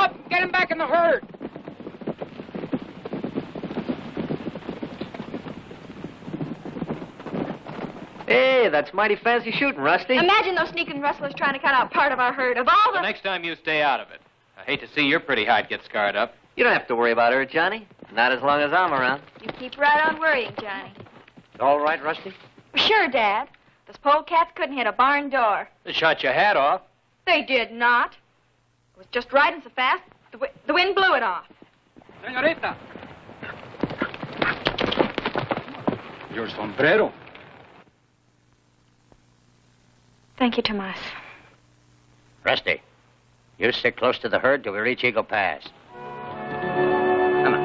up! Get him back in the herd! Hey, that's mighty fancy shooting, Rusty. Imagine those sneaking rustlers trying to cut out part of our herd. Of all The next time you stay out of it. I hate to see your pretty hide get scarred up. You don't have to worry about her, Johnny. Not as long as I'm around. You keep right on worrying, Johnny. All right, Rusty? Sure, Dad. Those polecats couldn't hit a barn door. They shot your hat off. They did not. It was just riding so fast, the wind blew it off. Senorita. Your sombrero. Thank you, Tomas. Rusty, you stick close to the herd till we reach Eagle Pass. Come on.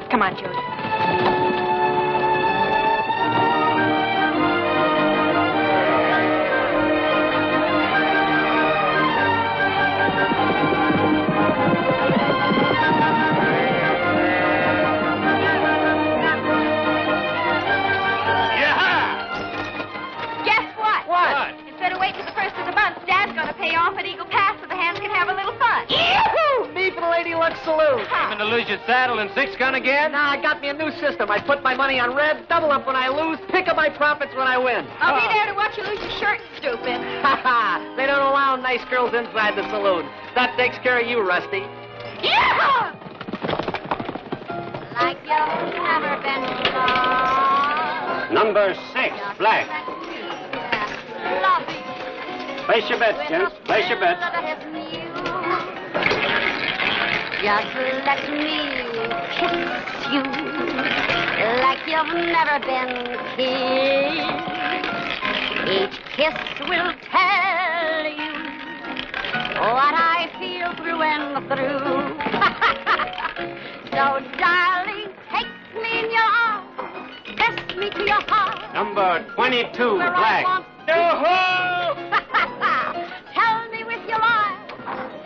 Come on, Jody. Pay off at Eagle Pass so the hands can have a little fun. Yee-hoo! Me for the Lady Luck Saloon. Aiming to lose your saddle and six-gun again? Nah, I got me a new system. I put my money on red, double up when I lose, pick up my profits when I win. I'll be there to watch you lose your shirt, stupid. Ha ha! They don't allow nice girls inside the saloon. That takes care of you, Rusty. Yeah! Like you've never been lost. Number 6, Black. Place your bets, gents. Place your bets. Just let me kiss you like you've never been kissed. Each kiss will tell you what I feel through and through. So, darling, take me in your arms, kiss me to your heart. Number 22, Where Black. Yo-ho! Tell me with your eyes,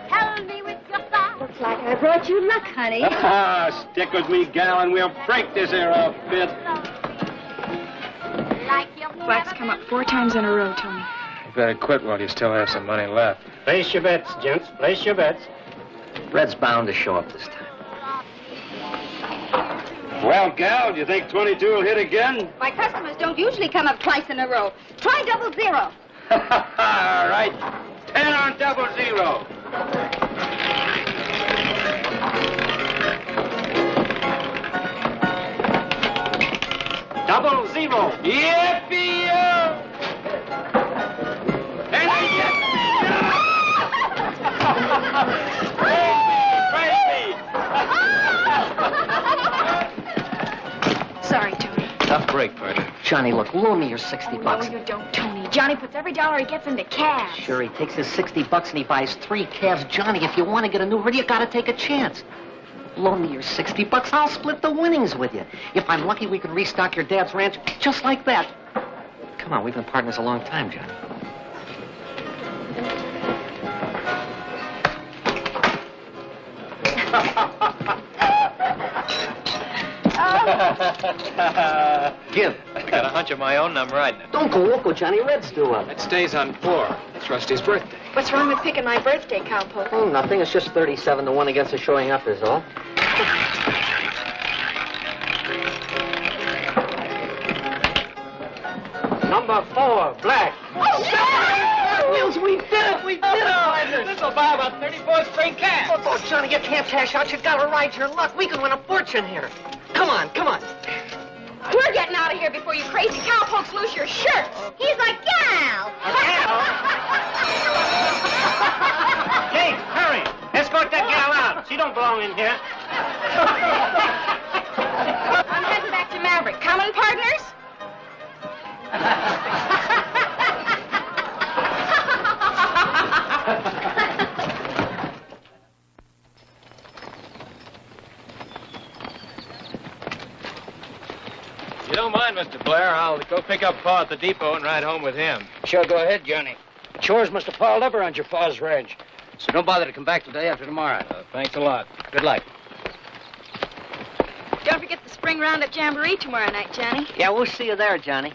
tell me with your thighs. Looks like I brought you luck, honey. Stick with me, gal, and we'll break this here outfit. Like Black's come up 4 times in a row, Tony. You better quit while you still have some money left. Place your bets, gents. Place your bets. Red's bound to show up this time. Well, gal, do you think 22 will hit again? My customers don't usually come up twice in a row. Try 00. All right. 10 on 00. Double 0. Yippee-yo! And I Sorry, Tony. Tough break, partner. Johnny, look, loan me your 60 bucks. No, you don't, Tony. Johnny puts every dollar he gets into cash. Sure, he takes his 60 bucks and he buys 3 calves. Johnny, if you want to get a new herd, you got to take a chance. Loan me your 60 bucks. I'll split the winnings with you. If I'm lucky, we can restock your dad's ranch just like that. Come on, we've been partners a long time, Johnny. Give. I got a hunch of my own I'm riding it. Don't go loco, Johnny. Red's due up. It stays on 4. It's Rusty's birthday. What's wrong with picking my birthday, cowpoke? Oh, nothing. It's just 37-1 against the showing up is all. Number 4, Black. Wheels, we did it! We did it! This'll buy about 34 straight calves. Oh, Johnny, you can't cash out. You've got to ride your luck. We can win a fortune here. Come on, come on. We're getting out of here before you crazy cowpokes lose your shirts. He's a gal. Hey, hurry. Escort that gal out. She don't belong in here. I'm heading back to Maverick. Coming, partners? If you don't mind, Mr. Blair, I'll go pick up Pa at the depot and ride home with him. Sure, go ahead, Johnny. Chores must have piled up around your pa's ranch. So don't bother to come back till day after tomorrow. Thanks a lot. Good luck. Don't forget the spring roundup jamboree tomorrow night, Johnny. Yeah, we'll see you there, Johnny.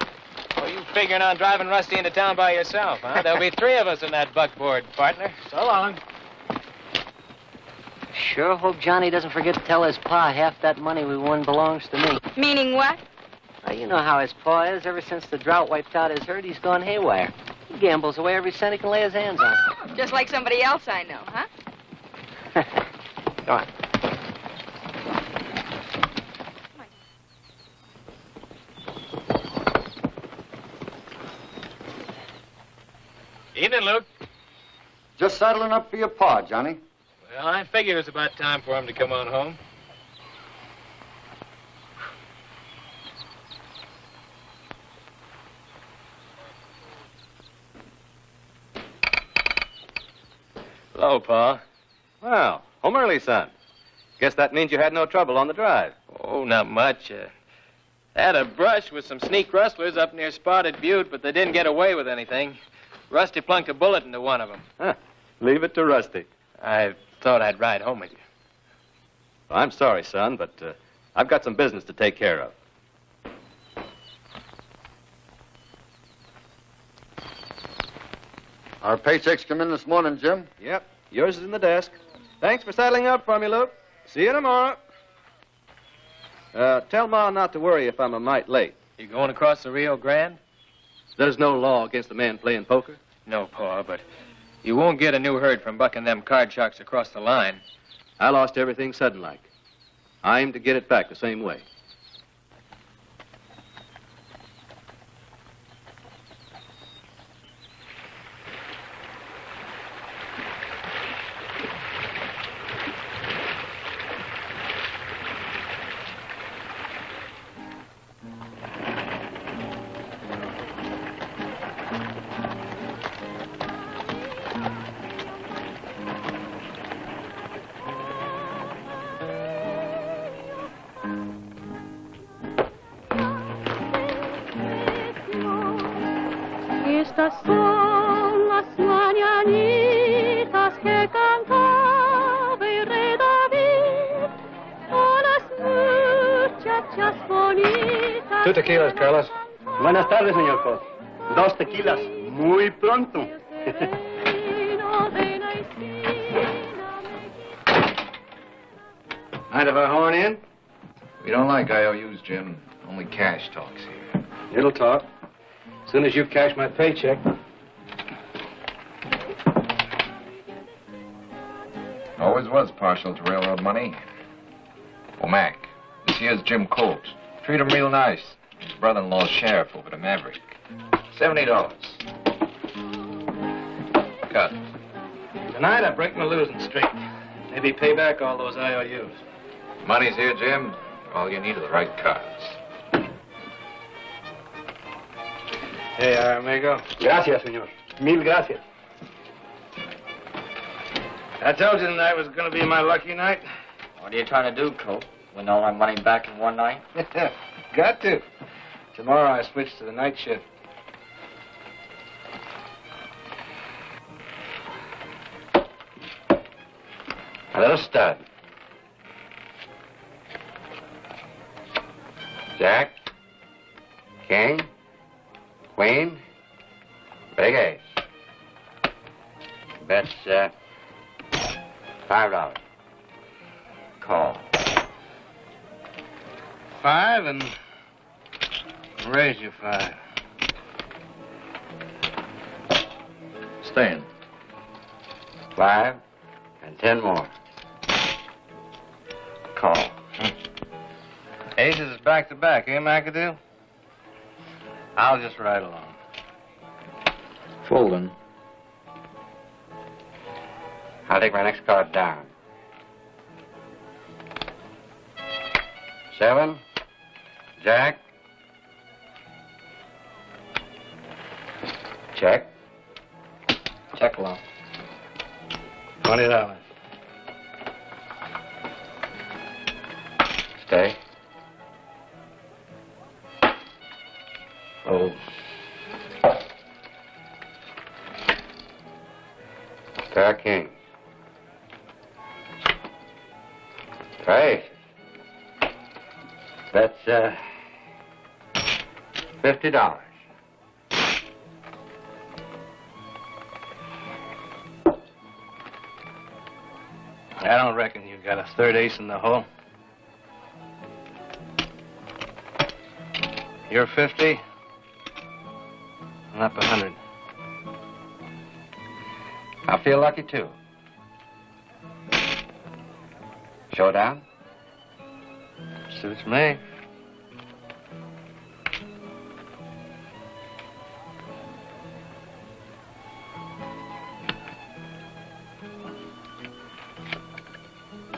Well, you figuring on driving Rusty into town by yourself, huh? There'll be 3 of us in that buckboard, partner. So long. Sure hope Johnny doesn't forget to tell his pa half that money we won belongs to me. Meaning what? Well, you know how his pa is. Ever since the drought wiped out his herd, he's gone haywire. He gambles away every cent he can lay his hands on. Just like somebody else I know, huh? Go on. Evening, Luke. Just saddling up for your pa, Johnny. Well, I figured it was about time for him to come on home. Hello, Pa. Well, home early, son. Guess that means you had no trouble on the drive. Oh, not much. Had a brush with some sneak rustlers up near Spotted Butte, but they didn't get away with anything. Rusty plunked a bullet into one of them. Huh. Leave it to Rusty. I thought I'd ride home with you. Well, I'm sorry, son, but I've got some business to take care of. Our paychecks come in this morning, Jim. Yep. Yours is in the desk. Thanks for saddling up for me, Luke. See you tomorrow. Tell Ma not to worry if I'm a mite late. You going across the Rio Grande? There's no law against a man playing poker. No, Pa, but you won't get a new herd from bucking them card sharks across the line. I lost everything sudden-like. I aim to get it back the same way. Estas son las mañanitas que cantaba el rey David a las muchachas bonitas. 2 tequilas, Carlos. Buenas tardes, señor Cos. 2 tequilas. Muy pronto. Mind if I horn in? We don't like IOUs, Jim. Only cash talks here. It'll talk. As soon as you cash my paycheck. Always was partial to railroad money. Well, Mac, this here's Jim Colt. Treat him real nice. His brother-in-law's sheriff over to Maverick. $70. Cut. Tonight I break my losing streak. Maybe pay back all those IOUs. Money's here, Jim. All you need are the right cards. Hey, amigo. Gracias, señor. Mil gracias. I told you tonight was going to be my lucky night. What are you trying to do, Colt? Win all our money back in one night? Got to. Tomorrow I switch to the night shift. A little stud. Jack. King. Queen. Big ace. Bet's, $5. Call. 5 and raise you 5. Staying. 5 and 10 more. Call. Aces is back to back, eh, McAdoo? I'll just ride along. Folding. I'll take my next card down. 7. Jack. Check. Check along. $20. Stay. Oh. Pair of kings. Right. That's, $50. I don't reckon you got a third ace in the hole. You're 50. I'm up 100. I feel lucky, too. Showdown? Suits me.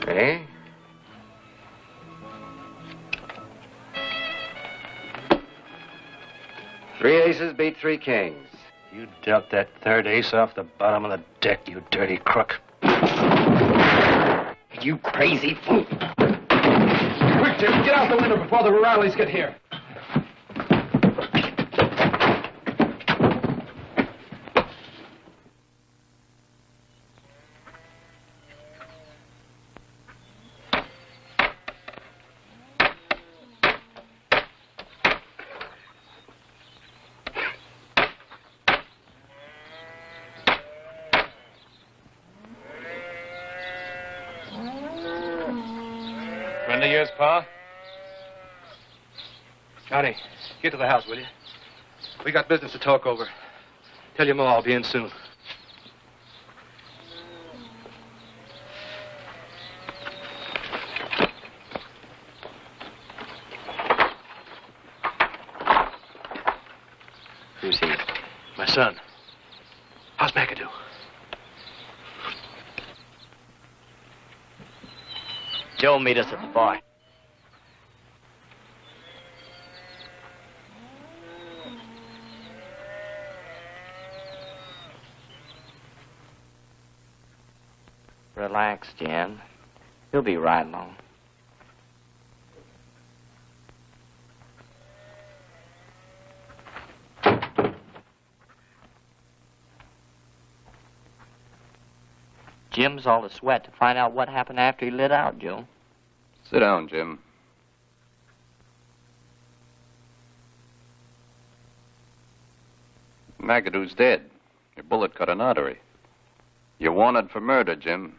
Ready? Three aces beat three kings. You dealt that third ace off the bottom of the deck, you dirty crook. You crazy fool. Quick, Jim, get out the window before the rurales get here. Friend of yours, Pa? Johnny, get to the house, will you? We got business to talk over. Tell your ma I'll be in soon. Who's he? My son. How's McAdoo? Joe, meet us at the bar. Relax, Jim. He'll be right along. Jim's all a sweat to find out what happened after he lit out, Joe. Sit down, Jim. McAdoo's dead. Your bullet cut an artery. You're wanted for murder, Jim.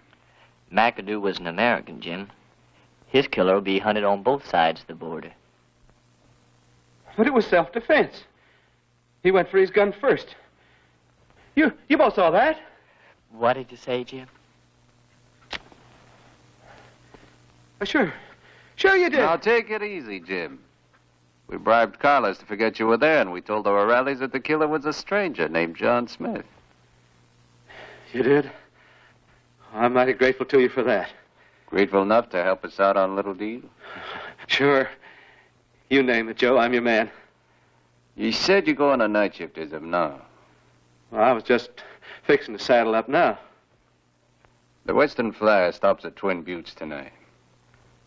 McAdoo was an American, Jim. His killer will be hunted on both sides of the border. But it was self-defense. He went for his gun first. You both saw that? What did you say, Jim? Sure you did. Now, take it easy, Jim. We bribed Carlos to forget you were there, and we told the O'Reillys that the killer was a stranger named John Smith. You did? I'm mighty grateful to you for that. Grateful enough to help us out on a little deal? Sure. You name it, Joe. I'm your man. You said you go on a night shift as of now. Well, I was just fixing to saddle up now. The Western Flyer stops at Twin Buttes tonight.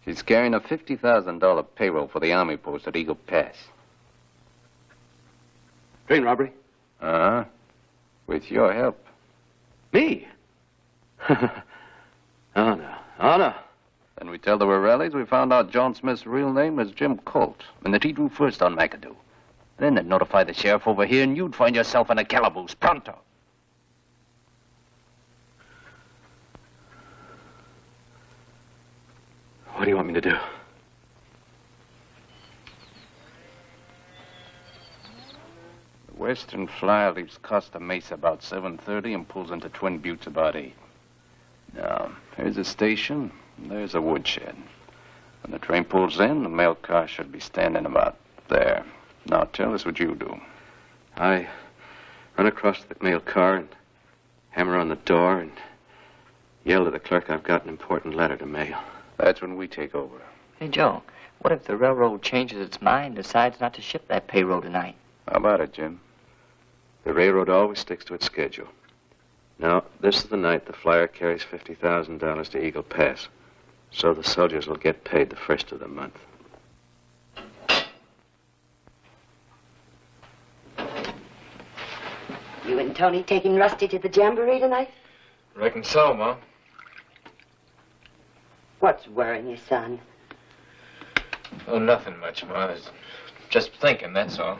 She's carrying a $50,000 payroll for the Army post at Eagle Pass. Train robbery? Uh-huh. With your help. Me? Oh, no. Then we tell the O'Reillys we found out John Smith's real name was Jim Colt, and that he drew first on McAdoo. Then they'd notify the sheriff over here, and you'd find yourself in a calaboose pronto. What do you want me to do? The Western Flyer leaves Costa Mesa about 7:30 and pulls into Twin Buttes about 8. Now, here's a station, and there's a woodshed. When the train pulls in, the mail car should be standing about there. Now, tell us what you do. I run across the mail car and hammer on the door and yell to the clerk I've got an important letter to mail. That's when we take over. Hey, Joe, what if the railroad changes its mind and decides not to ship that payroll tonight? How about it, Jim? The railroad always sticks to its schedule. Now, this is the night the Flyer carries $50,000 to Eagle Pass. So the soldiers will get paid the first of the month. You and Tony taking Rusty to the jamboree tonight? Reckon so, Mom. What's worrying you, son? Oh, nothing much, Ma. I was just thinking, that's all.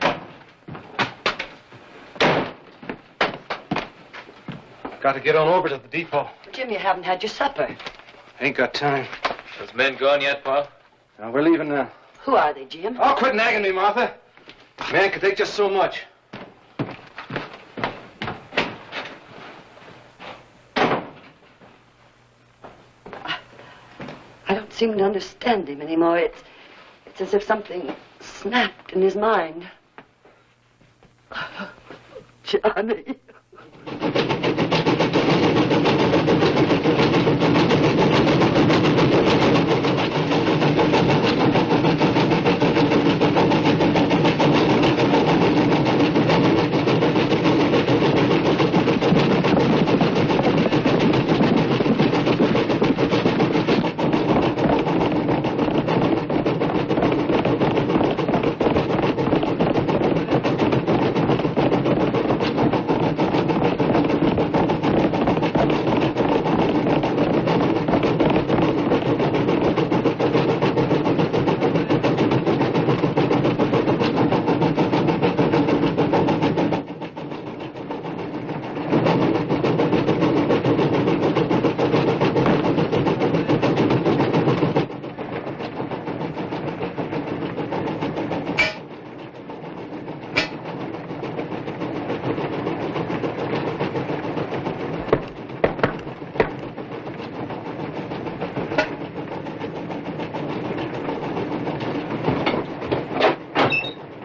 Got to get on over to the depot. Jim, you haven't had your supper. Ain't got time. Those men gone yet, Paul? Now, we're leaving now. Who are they, Jim? Oh, quit nagging me, Martha. Man can take just so much. I don't seem to understand him anymore. It's as if something snapped in his mind. Johnny.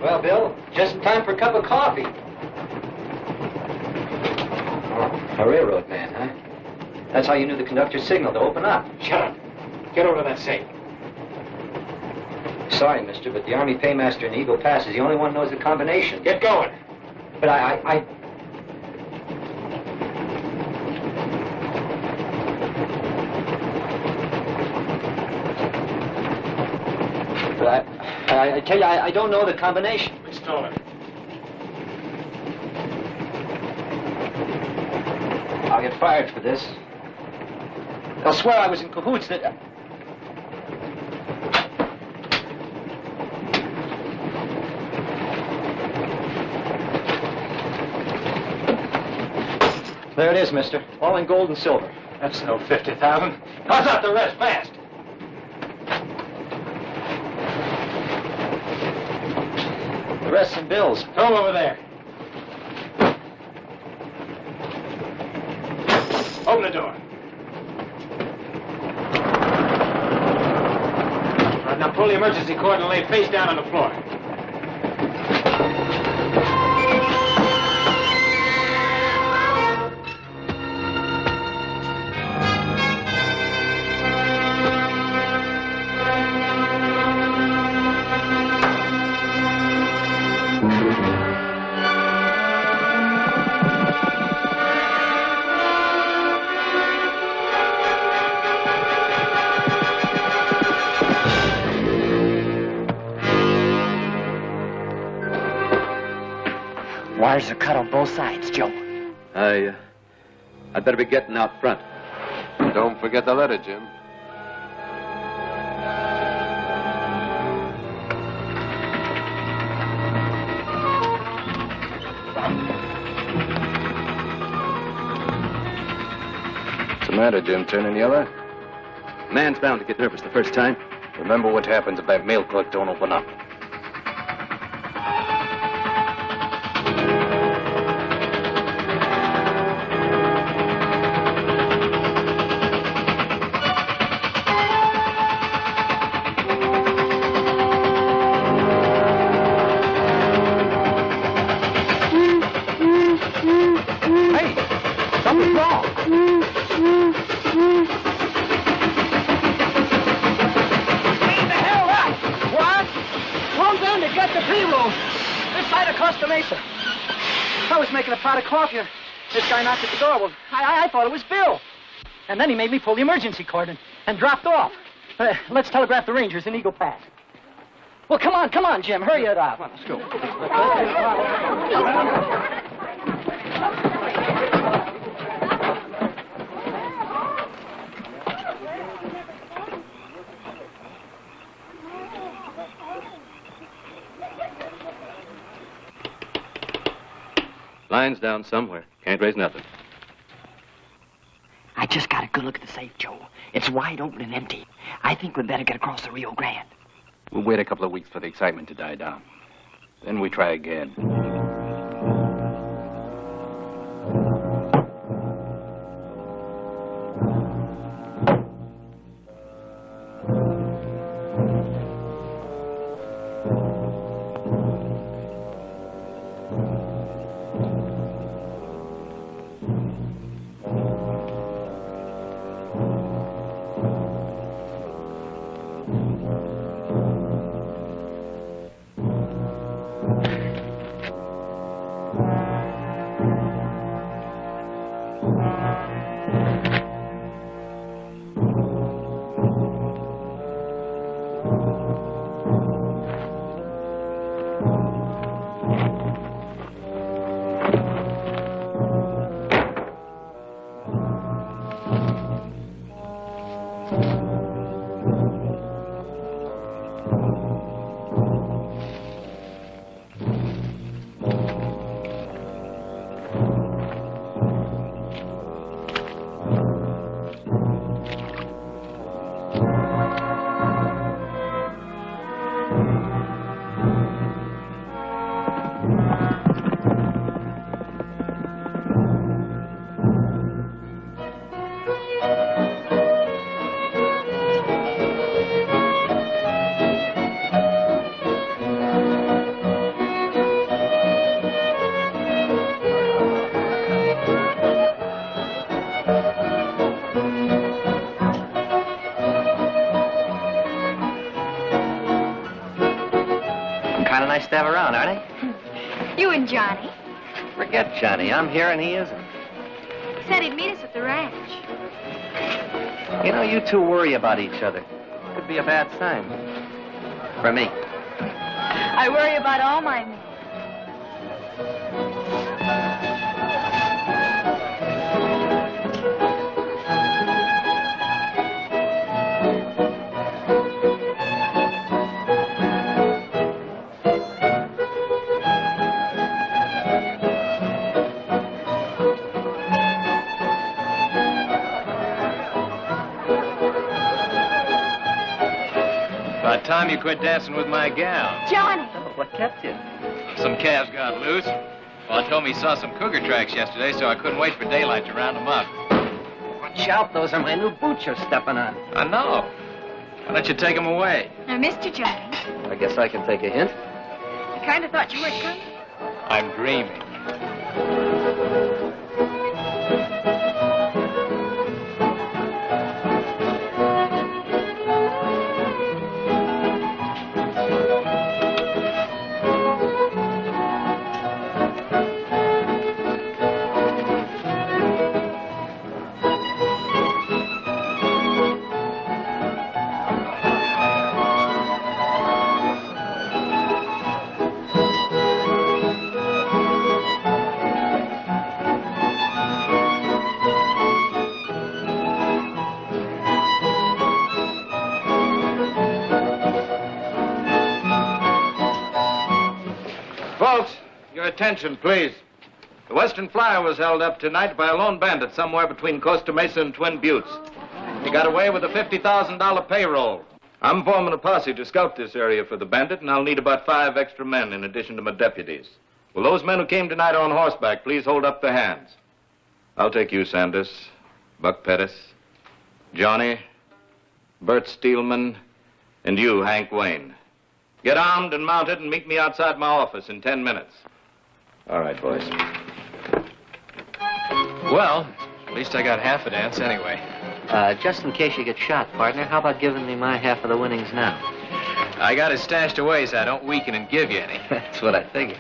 Well, Bill, just in time for a cup of coffee. Oh, a railroad man, huh? That's how you knew the conductor's signal to open up. Shut up. Get over to that safe. Sorry, mister, but the Army paymaster in Eagle Pass is the only one who knows the combination. Get going. But I... But I tell you, I don't know the combination. We stole it. I'll get fired for this. They'll swear I was in cahoots that... There it is, mister. All in gold and silver. That's no 50,000. How's out the rest, fast? The rest's in bills. Throw 'em over there. Open the door. All right, now pull the emergency cord and lay face down on the floor. Wires are cut on both sides, Joe. I'd better be getting out front. Don't forget the letter, Jim. What's the matter, Jim? Turning yellow? Man's bound to get nervous the first time. Remember what happens if that mail clerk don't open up. Coffee. This guy knocked at the door. Well, I thought it was Bill. And then he made me pull the emergency cord and dropped off. Let's telegraph the Rangers in Eagle Pass. Well, come on, Jim. Hurry it up. Come on, let's go. Line's down somewhere. Can't raise nothing. I Just got a good look at the safe, Joe. It's wide open and empty. I think we'd better get across the Rio Grande. We'll wait a couple of weeks for the excitement to die down. Then we try again. Nice to have around, aren't they? You and Johnny. Forget Johnny. I'm here and he isn't. Said he'd meet us at the ranch. You know, you two worry about each other. Could be a bad sign. For me. I worry about all my men. Time you quit dancing with my gal. Johnny! Oh, what kept you? Some calves got loose. Well, I told me he saw some cougar tracks yesterday, so I couldn't wait for daylight to round them up. Watch out, those are my new boots you're stepping on. I know. Why don't you take them away? I missed you, Johnny. I guess I can take a hint. I kind of thought you weren't coming. I'm dreaming. Attention, please. The Western Flyer was held up tonight by a lone bandit somewhere between Costa Mesa and Twin Buttes. He got away with a $50,000 payroll. I'm forming a posse to scout this area for the bandit, and I'll need about 5 extra men in addition to my deputies. Will those men who came tonight on horseback please hold up their hands? I'll take you, Sanders, Buck Pettis, Johnny, Bert Steelman, and you, Hank Wayne. Get armed and mounted and meet me outside my office in 10 minutes. All right, boys. Well, at least I got half a dance anyway. Just in case you get shot, partner, how about giving me my half of the winnings now? I got it stashed away so I don't weaken and give you any. That's what I figured.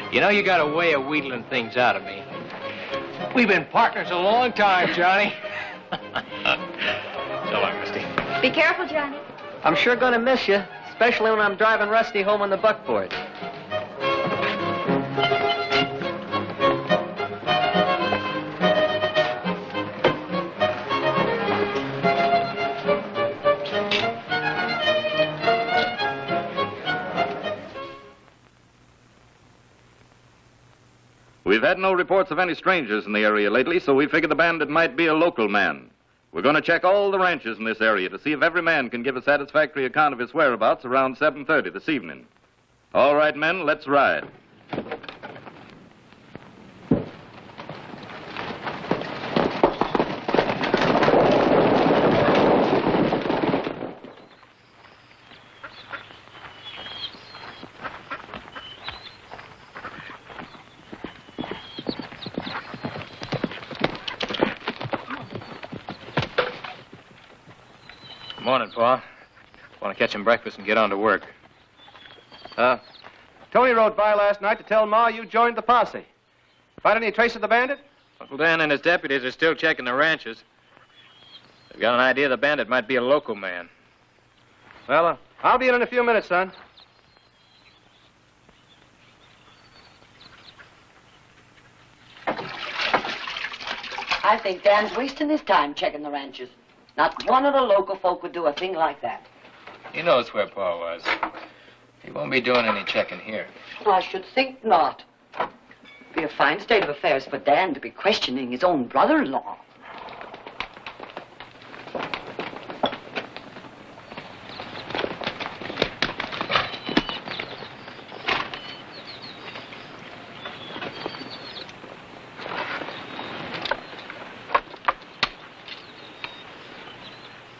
You know, you got a way of wheedling things out of me. We've been partners a long time, Johnny. So long, Rusty. Be careful, Johnny. I'm sure gonna miss you, especially when I'm driving Rusty home on the buckboard. We've had no reports of any strangers in the area lately, so we figured the bandit might be a local man. We're going to check all the ranches in this area to see if every man can give a satisfactory account of his whereabouts around 7:30 this evening. All right, men, let's ride. Morning, Pa. Want to catch him breakfast and get on to work. Tony rode by last night to tell Ma you joined the posse. Find any trace of the bandit? Uncle Dan and his deputies are still checking the ranches. They've got an idea the bandit might be a local man. Well, I'll be in a few minutes, son. I think Dan's wasting his time checking the ranches. Not one of the local folk would do a thing like that. He knows where Pa was. He won't be doing any checking here. I should think not. Be a fine state of affairs for Dan to be questioning his own brother-in-law.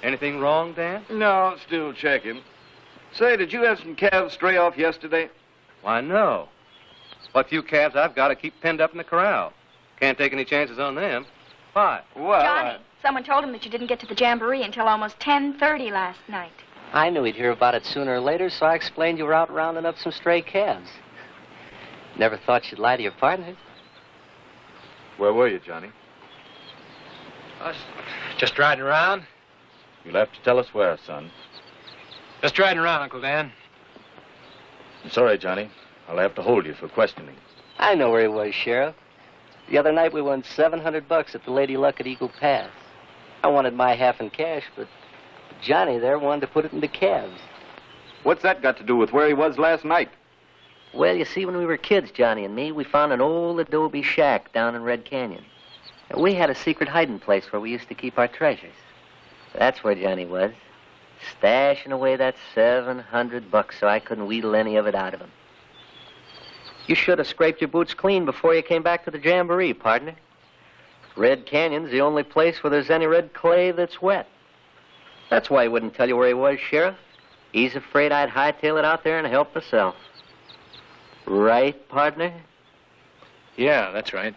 Anything wrong, Dan? No, still checking. Say, did you have some calves stray off yesterday? Why, no. What few calves I've got to keep penned up in the corral. Can't take any chances on them. Why? Well, Johnny, someone told him that you didn't get to the jamboree until almost 10:30 last night. I knew he'd hear about it sooner or later, so I explained you were out rounding up some stray calves. Never thought you'd lie to your partners. Where were you, Johnny? I was just riding around. You'll have to tell us where, son. Just riding around, Uncle Dan. I'm sorry, Johnny. I'll have to hold you for questioning. I know where he was, Sheriff. The other night we won $700 at the Lady Luck at Eagle Pass. I wanted my half in cash, but Johnny there wanted to put it into calves. What's that got to do with where he was last night? Well, you see, when we were kids, Johnny and me, we found an old adobe shack down in Red Canyon. And we had a secret hiding place where we used to keep our treasures. That's where Johnny was, stashing away that $700 so I couldn't wheedle any of it out of him. You should have scraped your boots clean before you came back to the jamboree, partner. Red Canyon's the only place where there's any red clay that's wet. That's why he wouldn't tell you where he was, Sheriff. He's afraid I'd hightail it out there and help myself. Right, partner? Yeah, that's right.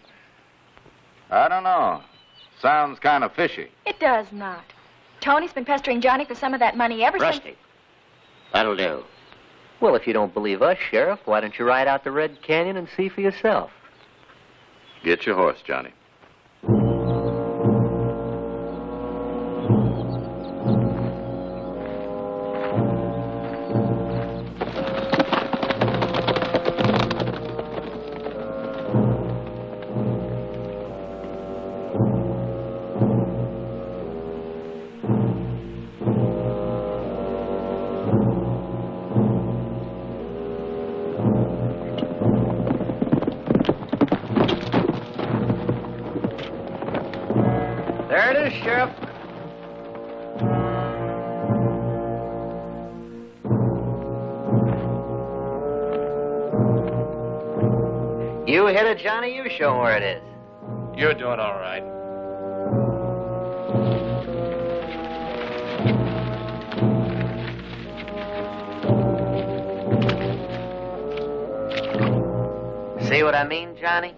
I don't know. Sounds kind of fishy. It does not. Tony's been pestering Johnny for some of that money ever since... Rusty, that'll do. Well, if you don't believe us, Sheriff, why don't you ride out to Red Canyon and see for yourself? Get your horse, Johnny. There it is, Sheriff. You hit it, Johnny. You show 'em where it is. You're doing all right. See what I mean, Johnny?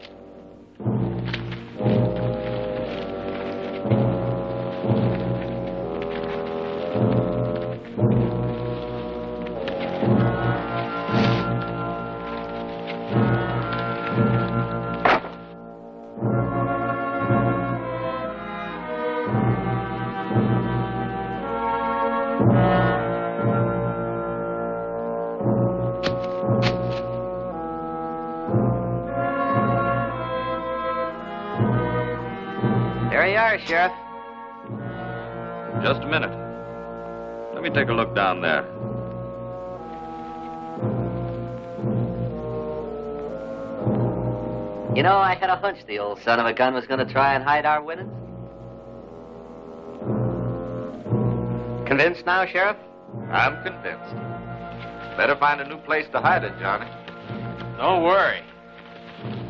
There you are, Sheriff. Just a minute. Let me take a look down there. You know, I had a hunch the old son of a gun was going to try and hide our winnings. Convinced now, Sheriff? I'm convinced. Better find a new place to hide it, Johnny. Don't worry.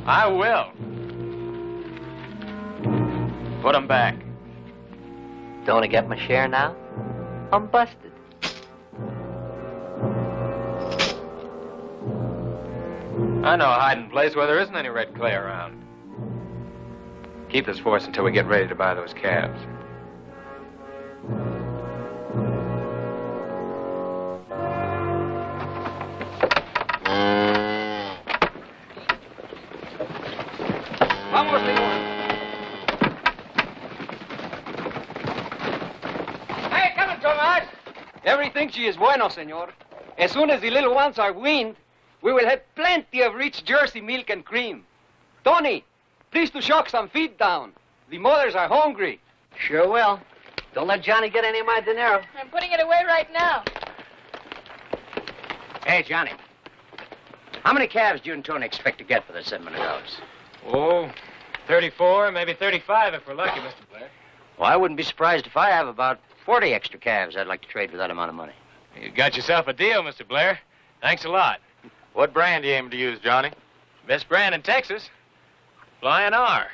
I will. Put 'em back. Don't I get my share now? I'm busted. I know a hiding place where there isn't any red clay around. Keep this for us until we get ready to buy those calves. Vamos, señor. Hey, come on, Tomas. Everything she is bueno, senor. As soon as the little ones are weaned, we will have plenty of rich Jersey milk and cream. Tony, please to shock some feed down. The mothers are hungry. Sure will. Don't let Johnny get any of my dinero. I'm putting it away right now. Hey, Johnny. How many calves do you and Tony expect to get for the $700? Oh, 34, maybe 35 if we're lucky, Mr. Blair. Well, I wouldn't be surprised if I have about 40 extra calves I'd like to trade for that amount of money. You got yourself a deal, Mr. Blair. Thanks a lot. What brand do you aim to use, Johnny? Best brand in Texas. Flying R.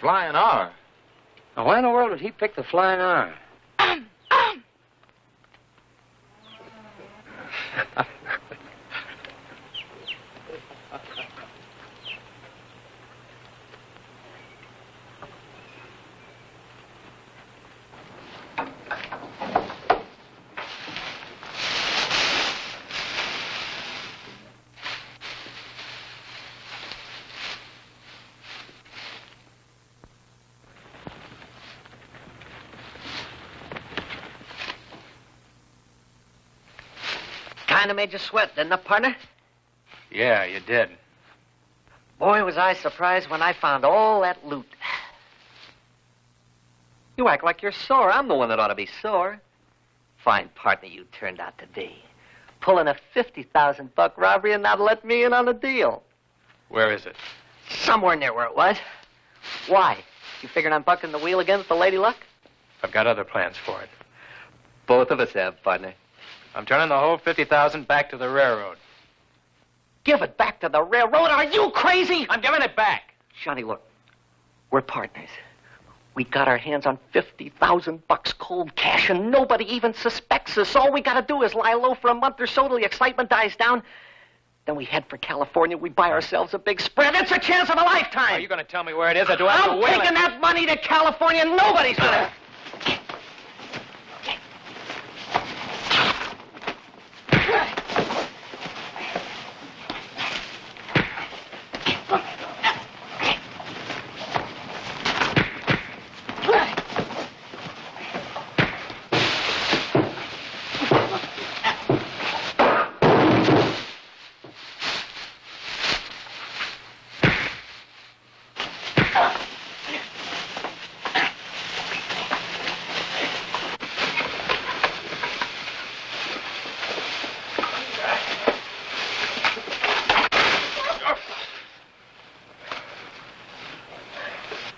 Flying R. Now, why in the world did he pick the Flying R? Kind of made you sweat, didn't it, partner? Yeah, you did. Boy, was I surprised when I found all that loot. You act like you're sore. I'm the one that ought to be sore. Fine partner you turned out to be. Pulling a $50,000 robbery and not let me in on the deal. Where is it? Somewhere near where it was. Why? You figuring I'm bucking the wheel again with the lady luck? I've got other plans for it. Both of us have, partner. I'm turning the whole 50,000 back to the railroad. Give it back to the railroad? Are you crazy? I'm giving it back. Johnny, look. We're partners. We got our hands on $50,000 cold cash, and nobody even suspects us. All we got to do is lie low for a month or so till the excitement dies down. Then we head for California. We buy ourselves a big spread. It's a chance of a lifetime. Are you going to tell me where it is, or do I have to I'm wheel taking it? that money to California. Nobody's going to...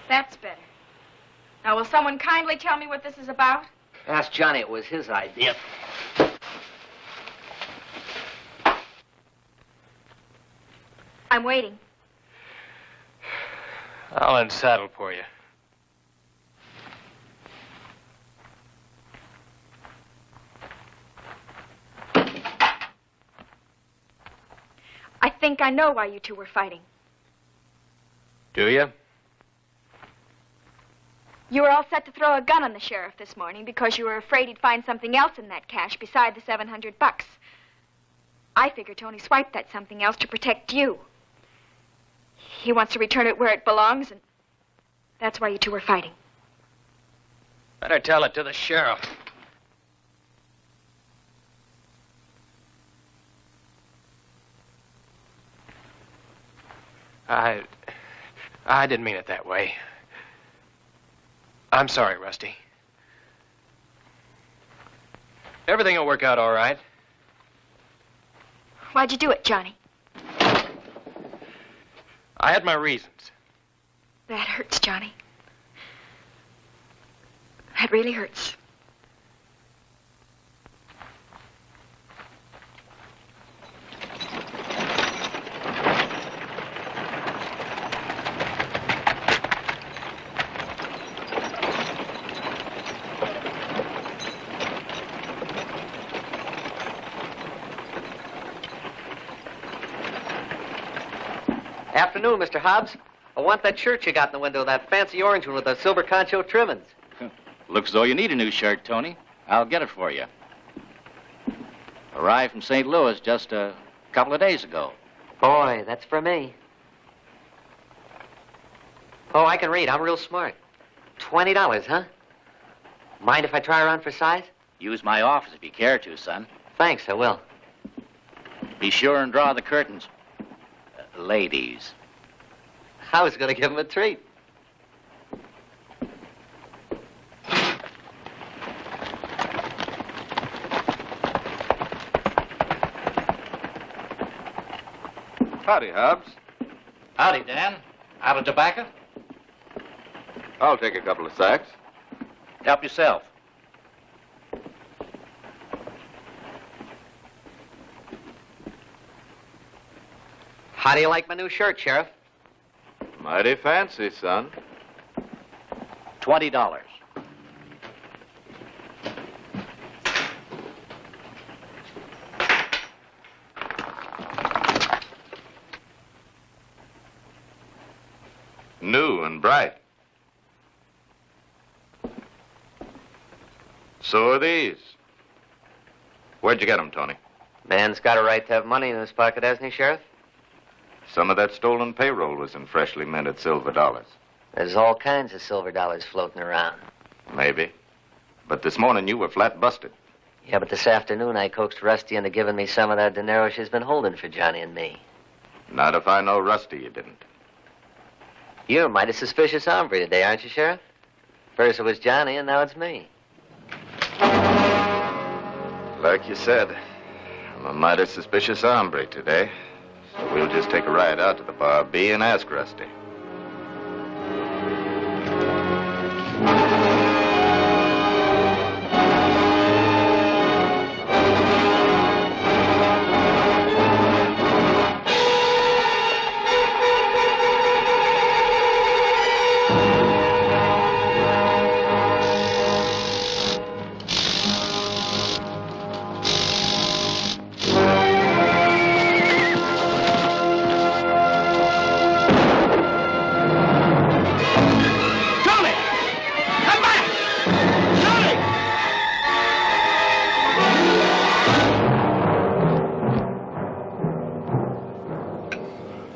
That's better. Now, will someone kindly tell me what this is about? Ask Johnny. It was his idea. I'm waiting. I'll unsaddle for you. I think I know why you two were fighting. Do you? You were all set to throw a gun on the sheriff this morning because you were afraid he'd find something else in that cash beside the $700. I figure Tony swiped that something else to protect you. He wants to return it where it belongs, and that's why you two were fighting. Better tell it to the sheriff. I didn't mean it that way. I'm sorry, Rusty. Everything will work out all right. Why'd you do it, Johnny? I had my reasons. That hurts, Johnny. That really hurts. Afternoon, Mr. Hobbs. I want that shirt you got in the window, that fancy orange one with the silver concho trimmings. Looks as though you need a new shirt, Tony. I'll get it for you. Arrived from St. Louis just a couple of days ago. Boy, that's for me. Oh, I can read. I'm real smart. $20, huh? Mind if I try her on for size? Use my office if you care to, son. Thanks, I will. Be sure and draw the curtains. Ladies. I was going to give him a treat. Howdy, Hobbs. Howdy, Dan. Out of tobacco? I'll take a couple of sacks. Help yourself. How do you like my new shirt, Sheriff? Mighty fancy, son. $20. New and bright. So are these. Where'd you get them, Tony? Man's got a right to have money in his pocket, hasn't he, Sheriff? Some of that stolen payroll was in freshly minted silver dollars. There's all kinds of silver dollars floating around. Maybe. But this morning you were flat busted. Yeah, but this afternoon I coaxed Rusty into giving me some of that dinero she's been holding for Johnny and me. Not if I know Rusty, you didn't. You're a mighty suspicious hombre today, aren't you, Sheriff? First it was Johnny, and now it's me. Like you said, I'm a mighty suspicious hombre today. So we'll just take a ride out to the Bar B and ask Rusty.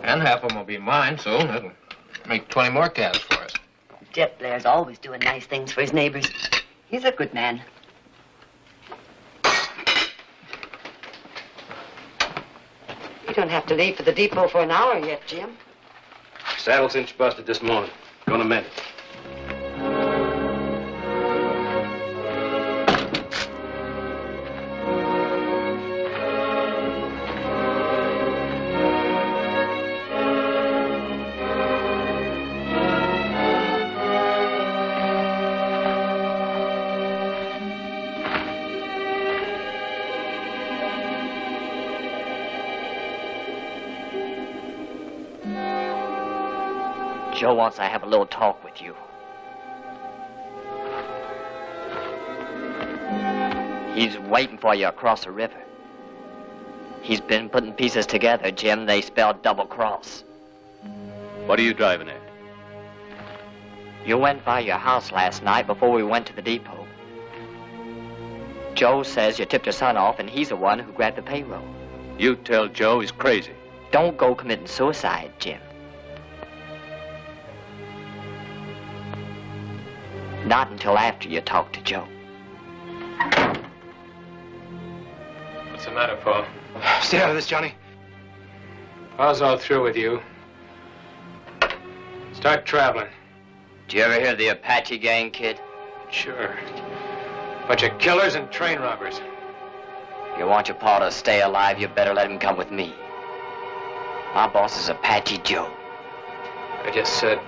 And half of them will be mine, so that'll make 20 more calves for us. Jet Blair's always doing nice things for his neighbors. He's a good man. You don't have to leave for the depot for an hour yet, Jim. Saddle cinch busted this morning. Gonna mend it. Joe wants to have a little talk with you. He's waiting for you across the river. He's been putting pieces together, Jim. They spell double cross. What are you driving at? You went by your house last night before we went to the depot. Joe says you tipped your son off, and he's the one who grabbed the payroll. You tell Joe he's crazy. Don't go committing suicide, Jim. Not until after you talk to Joe. What's the matter, Paul? Stay out of this, Johnny. Paul's all through with you. Start traveling. Did you ever hear of the Apache gang, kid? Sure. Bunch of killers and train robbers. If you want your pa to stay alive, you better let him come with me. My boss is Apache Joe. I just said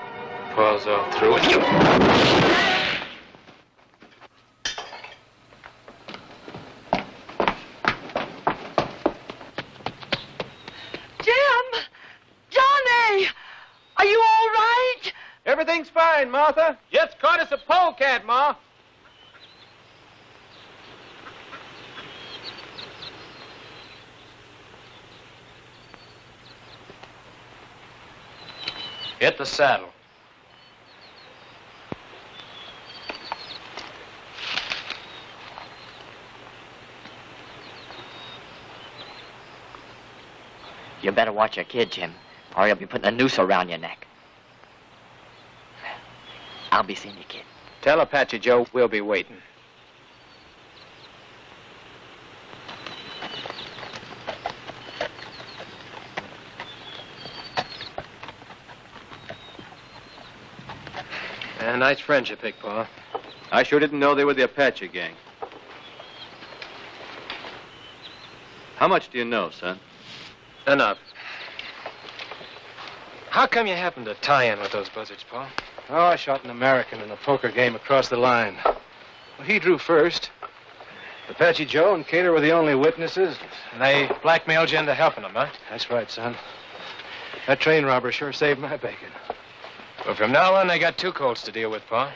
Paul's all through with you. Jim! Johnny! Are you all right? Everything's fine, Martha. Just caught us a polecat, Ma. Hit the saddle. You better watch your kid, Jim, or he'll be putting a noose around your neck. I'll be seeing you, kid. Tell Apache Joe we'll be waiting. Nice friends you picked, Pa. I sure didn't know they were the Apache gang. How much do you know, son? Enough. How come you happened to tie in with those buzzards, Pa? Oh, I shot an American in a poker game across the line. Well, he drew first. Apache Joe and Cater were the only witnesses. And they blackmailed you into helping them, huh? That's right, son. That train robber sure saved my bacon. Well, from now on, they got two colts to deal with, Pa.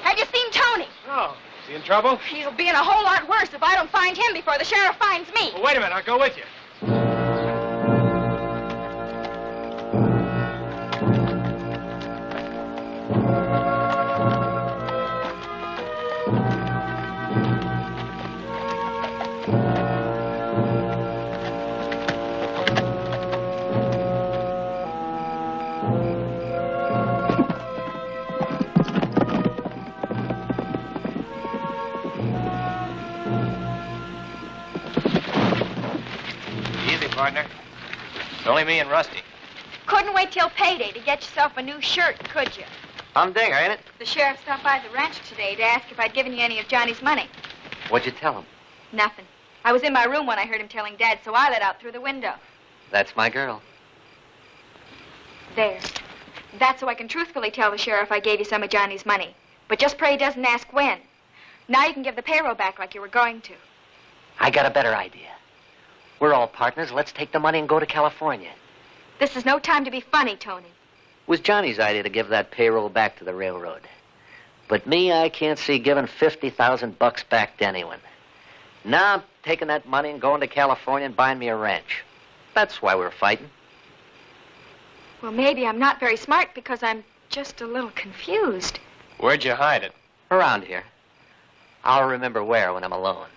Have you seen Tony? No. Is he in trouble? He'll be in a whole lot worse if I don't find him before the sheriff finds me. Well, wait a minute. I'll go with you. Partner. It's only me and Rusty. Couldn't wait till payday to get yourself a new shirt, could you? Humdinger, ain't it? The sheriff stopped by the ranch today to ask if I'd given you any of Johnny's money. What'd you tell him? Nothing. I was in my room when I heard him telling Dad, so I let out through the window. That's my girl. There. That's so I can truthfully tell the sheriff I gave you some of Johnny's money. But just pray he doesn't ask when. Now you can give the payroll back like you were going to. I got a better idea. We're all partners. Let's take the money and go to California. This is no time to be funny, Tony. It was Johnny's idea to give that payroll back to the railroad. But me, I can't see giving 50,000 bucks back to anyone. Now I'm taking that money and going to California and buying me a ranch. That's why we're fighting. Well, maybe I'm not very smart because I'm just a little confused. Where'd you hide it? Around here. I'll remember where when I'm alone.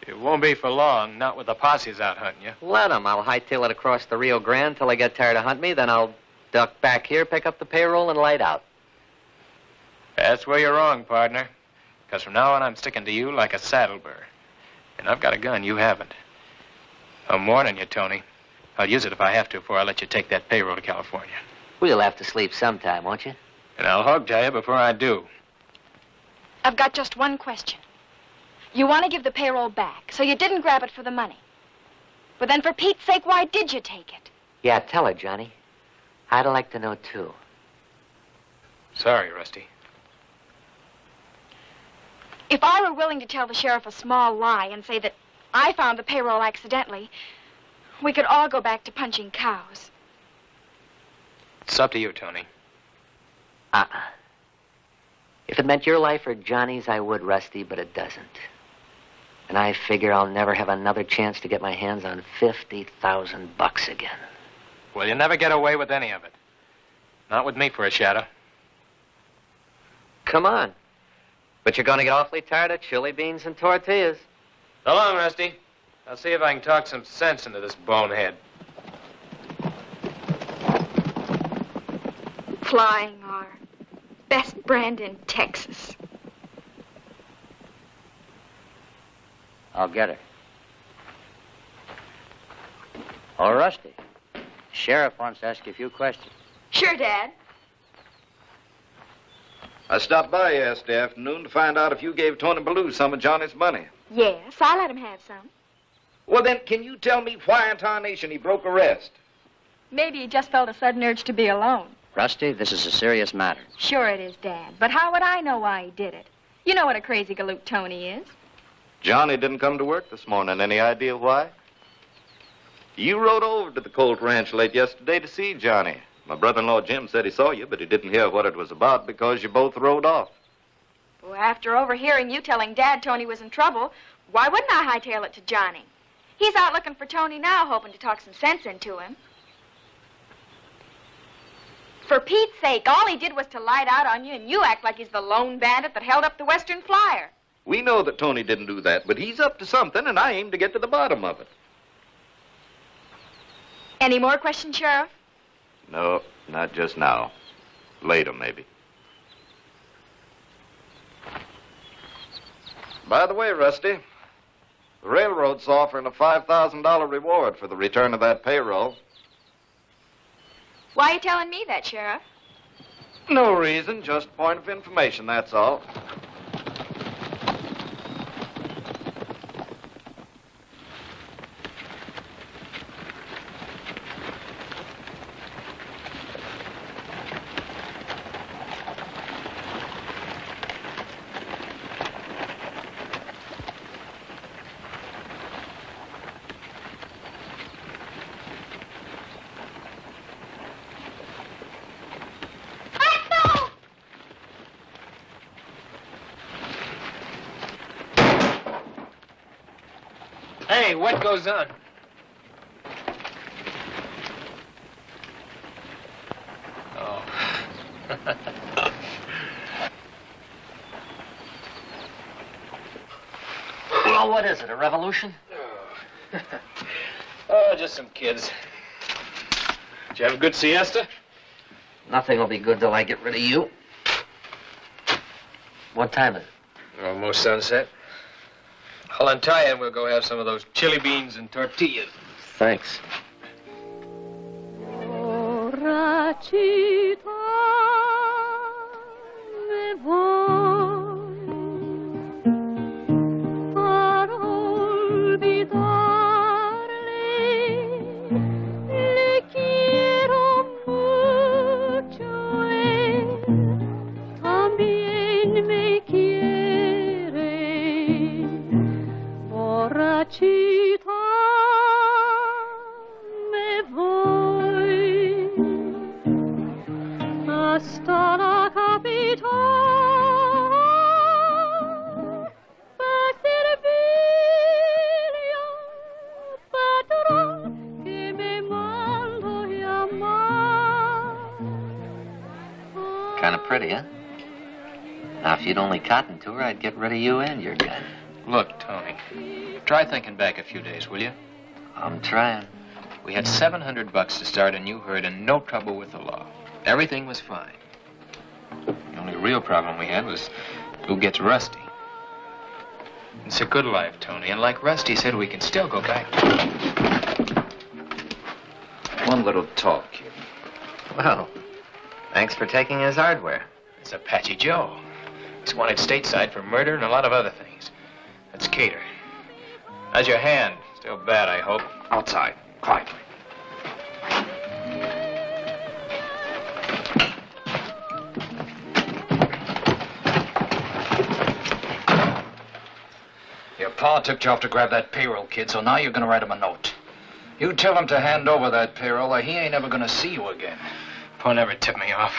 It won't be for long, not with the posses out hunting you. Let 'em. I'll hightail it across the Rio Grande till they get tired of hunting me. Then I'll duck back here, pick up the payroll, and light out. That's where you're wrong, partner. Because from now on, I'm sticking to you like a saddle burr. And I've got a gun you haven't. I'm warning you, Tony. I'll use it if I have to before I let you take that payroll to California. We'll have to sleep sometime, won't you? And I'll hog tie you before I do. I've got just one question. You want to give the payroll back, so you didn't grab it for the money. But then for Pete's sake, why did you take it? Yeah, tell her, Johnny. I'd like to know, too. Sorry, Rusty. If I were willing to tell the sheriff a small lie and say that I found the payroll accidentally, we could all go back to punching cows. It's up to you, Tony. If it meant your life or Johnny's, I would, Rusty, but it doesn't. And I figure I'll never have another chance to get my hands on 50,000 bucks again. Well, you'll never get away with any of it. Not with me for a shadow. Come on. But you're going to get awfully tired of chili beans and tortillas. So long, Rusty. I'll see if I can talk some sense into this bonehead. Flying R. Best brand in Texas. I'll get her. Oh, Rusty. Sheriff wants to ask you a few questions. Sure, Dad. I stopped by yesterday afternoon to find out if you gave Tony Ballou some of Johnny's money. Yes, I let him have some. Well, then, can you tell me why in tarnation he broke arrest? Maybe he just felt a sudden urge to be alone. Rusty, this is a serious matter. Sure it is, Dad. But how would I know why he did it? You know what a crazy galoot Tony is. Johnny didn't come to work this morning. Any idea why? You rode over to the Colt Ranch late yesterday to see Johnny. My brother-in-law Jim said he saw you, but he didn't hear what it was about because you both rode off. Well, after overhearing you telling Dad Tony was in trouble, why wouldn't I hightail it to Johnny? He's out looking for Tony now, hoping to talk some sense into him. For Pete's sake, all he did was to light out on you, and you act like he's the lone bandit that held up the Western Flyer. We know that Tony didn't do that, but he's up to something, and I aim to get to the bottom of it. Any more questions, Sheriff? No, not just now. Later, maybe. By the way, Rusty, the railroad's offering a $5,000 reward for the return of that payroll. Why are you telling me that, Sheriff? No reason, just point of information, that's all. Hey, what goes on? Oh. Well, what is it, a revolution? Oh, just some kids. Did you have a good siesta? Nothing will be good till I get rid of you. What time is it? Almost sunset. I'll untie you and we'll go have some of those chili beans and tortillas. Thanks. Kind of pretty, huh? Now, if you'd only cottoned to her, I'd get rid of you and your gun. Look, Tony, try thinking back a few days, will you? I'm trying. We had $700 to start a new herd and no trouble with the law. Everything was fine. The only real problem we had was who gets Rusty. It's a good life, Tony, and like Rusty said, we can still go back. One little talk, kid. Well, thanks for taking his hardware. It's Apache Joe. He's wanted stateside for murder and a lot of other things. That's Cater. How's your hand? Still bad, I hope. Outside, quietly. Your pa took you off to grab that payroll, kid, so now you're gonna write him a note. You tell him to hand over that payroll or he ain't ever gonna see you again. Pa never tipped me off.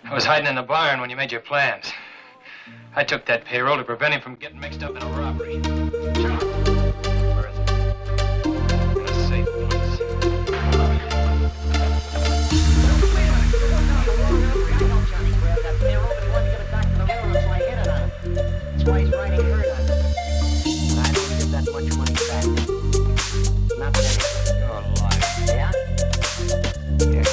I was hiding in the barn when you made your plans. I took that payroll to prevent him from getting mixed up in a robbery. Where is it? In a safe place. That's why he's riding herd on it. I don't give that much money back. Not that you're alive. Yeah? Yeah.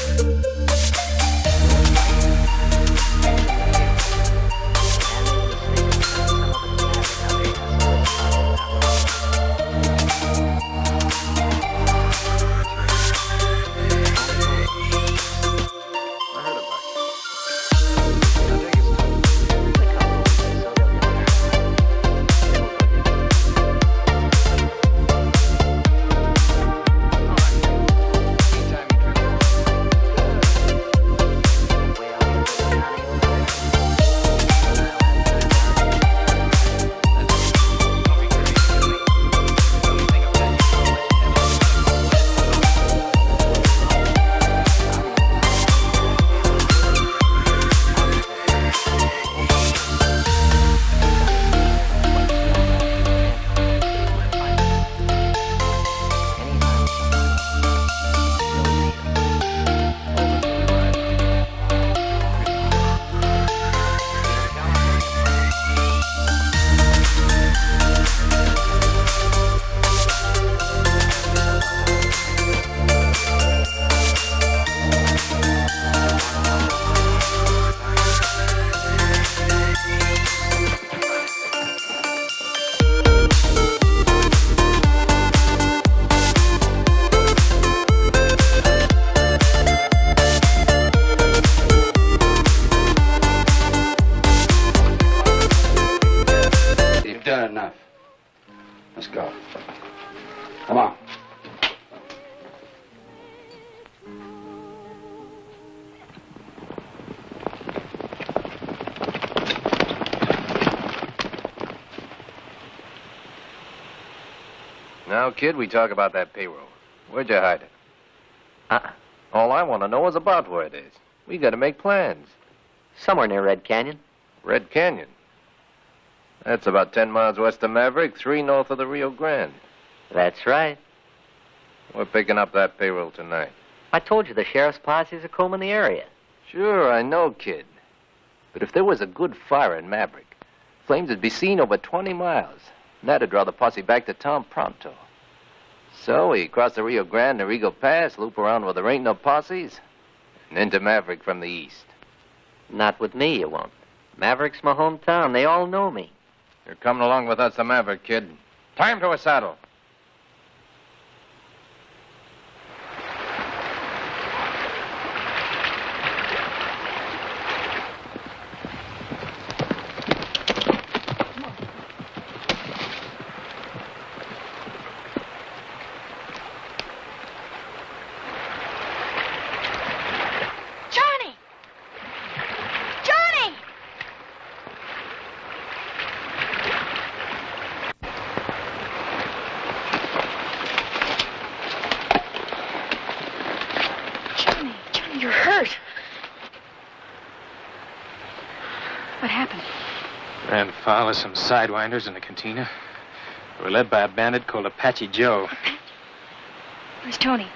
enough. Let's go. Come on. Now, kid, we talk about that payroll. Where'd you hide it? All I want to know is about where it is. We got to make plans. Somewhere near Red Canyon. Red Canyon? That's about 10 miles west of Maverick, 3 north of the Rio Grande. That's right. We're picking up that payroll tonight. I told you the sheriff's posses are combing the area. Sure, I know, kid. But if there was a good fire in Maverick, flames would be seen over 20 miles. And that'd draw the posse back to town pronto. So we cross the Rio Grande to Eagle Pass, loop around where there ain't no posses, and into Maverick from the east. Not with me, you won't. Maverick's my hometown. They all know me. You're coming along with us to Maverick, kid. Time to a saddle. Ran foul of some sidewinders in the cantina. They were led by a bandit called Apache Joe. Where's Tony?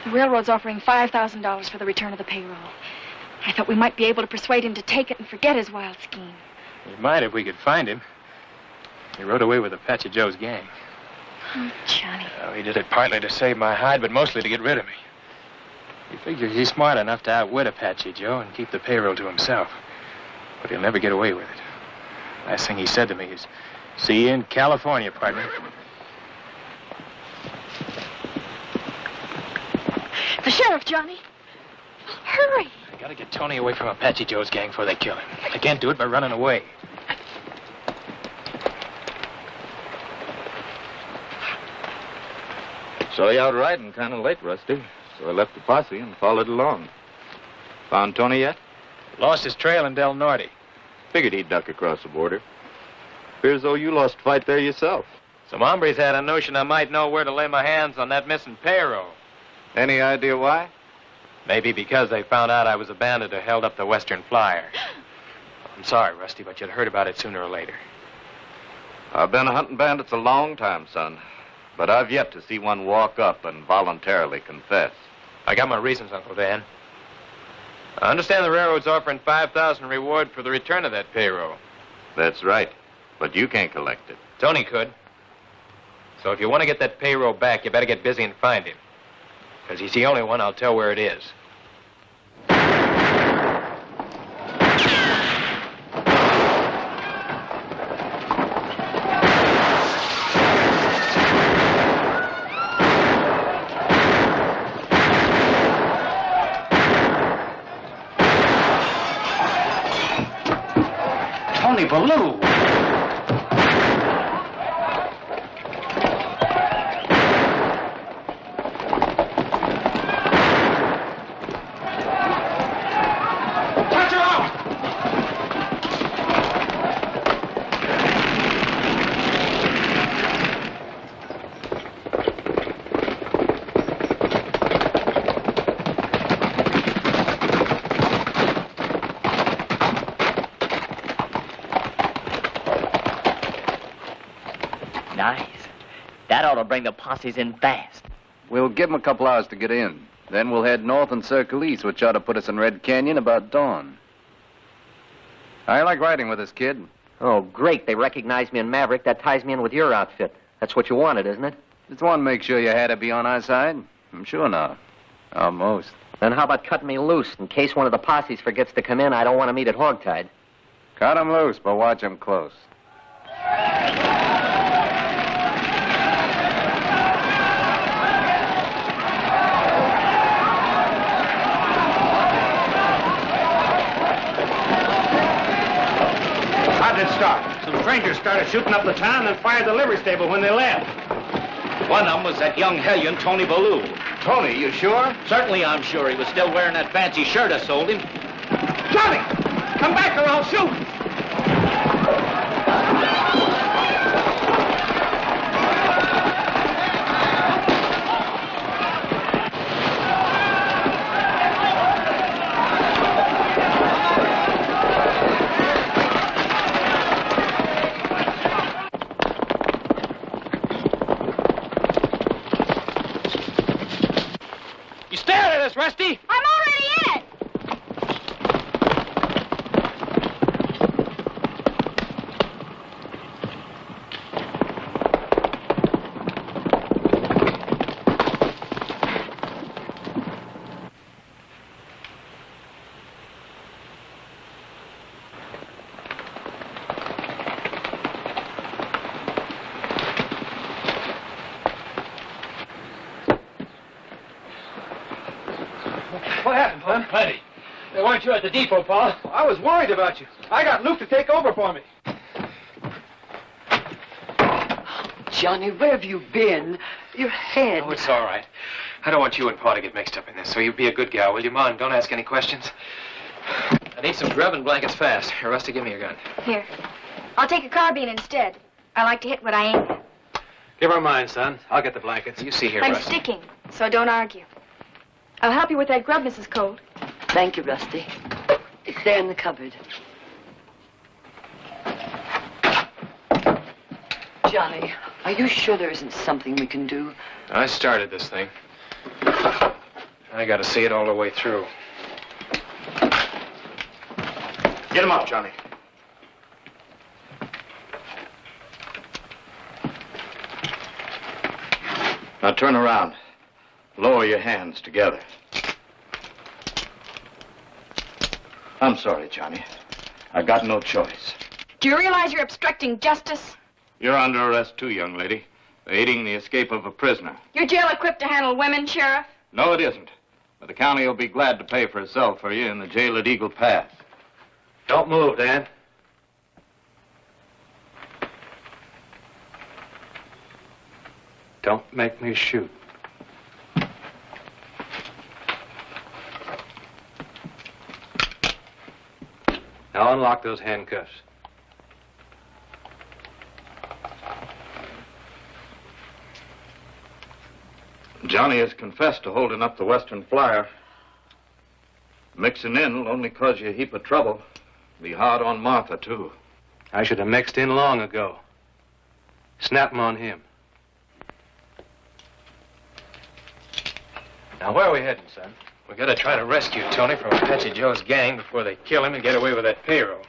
The railroad's offering $5,000 for the return of the payroll. I thought we might be able to persuade him to take it and forget his wild scheme. We might if we could find him. He rode away with Apache Joe's gang. Oh, Johnny. Well, he did it partly to save my hide, but mostly to get rid of me. He figures he's smart enough to outwit Apache Joe and keep the payroll to himself. But he'll never get away with it. Last thing he said to me is, "See you in California, partner." The sheriff, Johnny. Oh, hurry. I gotta get Tony away from Apache Joe's gang before they kill him. I can't do it by running away. Saw you out riding kind of late, Rusty. So I left the posse and followed along. Found Tony yet? Lost his trail in Del Norte. Figured he'd duck across the border. Appears though you lost a fight there yourself. Some hombres had a notion I might know where to lay my hands on that missing payroll. Any idea why? Maybe because they found out I was a bandit who held up the Western Flyer. I'm sorry, Rusty, but you'd heard about it sooner or later. I've been hunting bandits a long time, son. But I've yet to see one walk up and voluntarily confess. I got my reasons, Uncle Dan. I understand the railroad's offering $5,000 reward for the return of that payroll. That's right. But you can't collect it. Tony could. So if you want to get that payroll back, you better get busy and find him. Because he's the only one I'll tell where it is. Tony Ballou. Nice. That ought to bring the posses in fast. We'll give them a couple hours to get in. Then we'll head north and circle east, which ought to put us in Red Canyon about dawn. I like riding with this kid. Oh, great. They recognize me in Maverick. That ties me in with your outfit. That's what you wanted, isn't it? Just want to make sure you had to be on our side. I'm sure now. Almost. Then how about cutting me loose in case one of the posses forgets to come in? I don't want to meet at hogtied. Cut him loose, but watch him close. How'd it start? Some strangers started shooting up the town and fired the livery stable when they left. One of them was that young hellion, Tony Ballou. Tony, you sure? Certainly I'm sure he was still wearing that fancy shirt I sold him. Johnny! Come back or I'll shoot! Rusty? I'm already in it! What happened, Clem? Plenty. They weren't you at the depot, Paul? I was worried about you. I got Luke to take over for me. Johnny, where have you been? Your head. Oh, it's all right. I don't want you and Pa to get mixed up in this, so you be a good gal, will you, Ma? And don't ask any questions. I need some grub and blankets fast. Here, Rusty, give me your gun. Here. I'll take a carbine instead. I like to hit what I aim at. Give her mine, son. I'll get the blankets. You see here, I'm Rusty. sticking, so don't argue. I'll help you with that grub, Mrs. Colt. Thank you, Rusty. It's there in the cupboard. Johnny, are you sure there isn't something we can do? I started this thing. I gotta see it all the way through. Get him up, Johnny. Now turn around. Lower your hands together. I'm sorry, Johnny. I got no choice. Do you realize you're obstructing justice? You're under arrest too, young lady. For aiding the escape of a prisoner. Your jail equipped to handle women, Sheriff? No, it isn't. But the county will be glad to pay for a cell for you in the jail at Eagle Pass. Don't move, Dan. Don't make me shoot. Now unlock those handcuffs. Johnny has confessed to holding up the Western Flyer. Mixing in will only cause you a heap of trouble. Be hard on Martha, too. I should have mixed in long ago. Snap 'em on him. Now, where are we heading, son? We gotta try to rescue Tony from Apache Joe's gang before they kill him and get away with that payroll.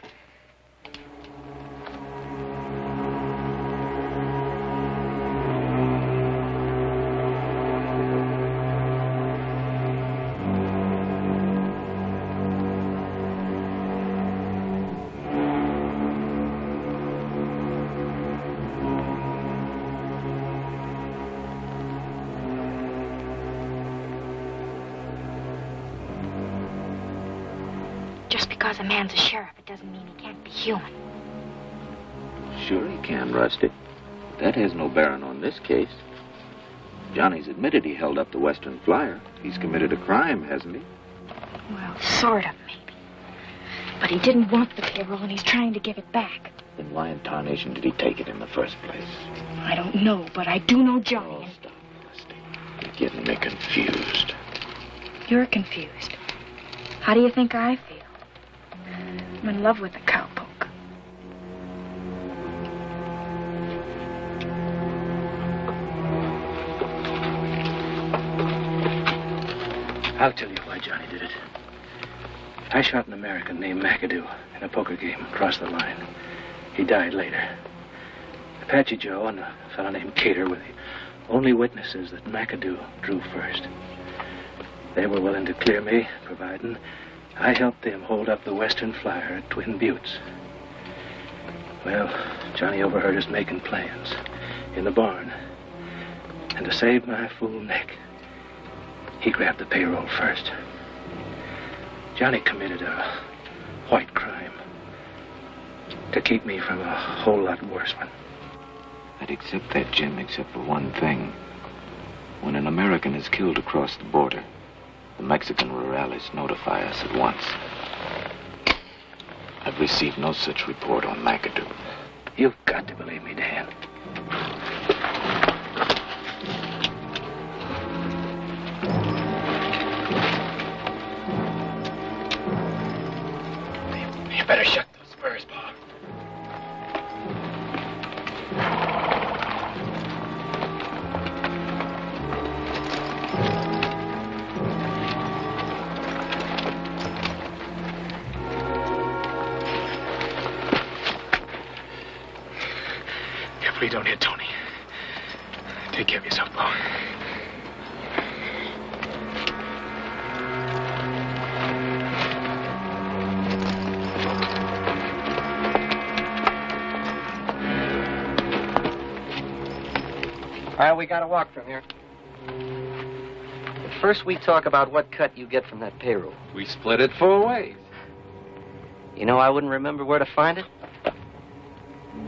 Just because a man's a sheriff, it doesn't mean he can't be human. Sure he can, Rusty. That has no bearing on this case. Johnny's admitted he held up the Western Flyer. He's committed a crime, hasn't he? Well, sort of, maybe. But he didn't want the payroll, and he's trying to give it back. Then why in tarnation did he take it in the first place? I don't know, but I do know Johnny. Oh, stop, Rusty. You're getting me confused. You're confused. How do you think I feel? I'm in love with the cowpoke. I'll tell you why Johnny did it. I shot an American named McAdoo in a poker game across the line. He died later. Apache Joe and a fellow named Cater were the only witnesses that McAdoo drew first. They were willing to clear me, providing I helped them hold up the Western Flyer at Twin Buttes. Well, Johnny overheard us making plans in the barn. And to save my fool neck, he grabbed the payroll first. Johnny committed a white crime. to keep me from a whole lot worse one. I'd accept that, Jim, except for one thing. When an American is killed across the border, the Mexican rurales notify us at once. I've received no such report on McAdoo. You've got to believe me, Dan. You better shut those spurs, Bob. Please don't hit Tony. Take care of yourself, Paul. All right, we got to walk from here. But first, we talk about what cut you get from that payroll. We split it 4 ways. You know, I wouldn't remember where to find it.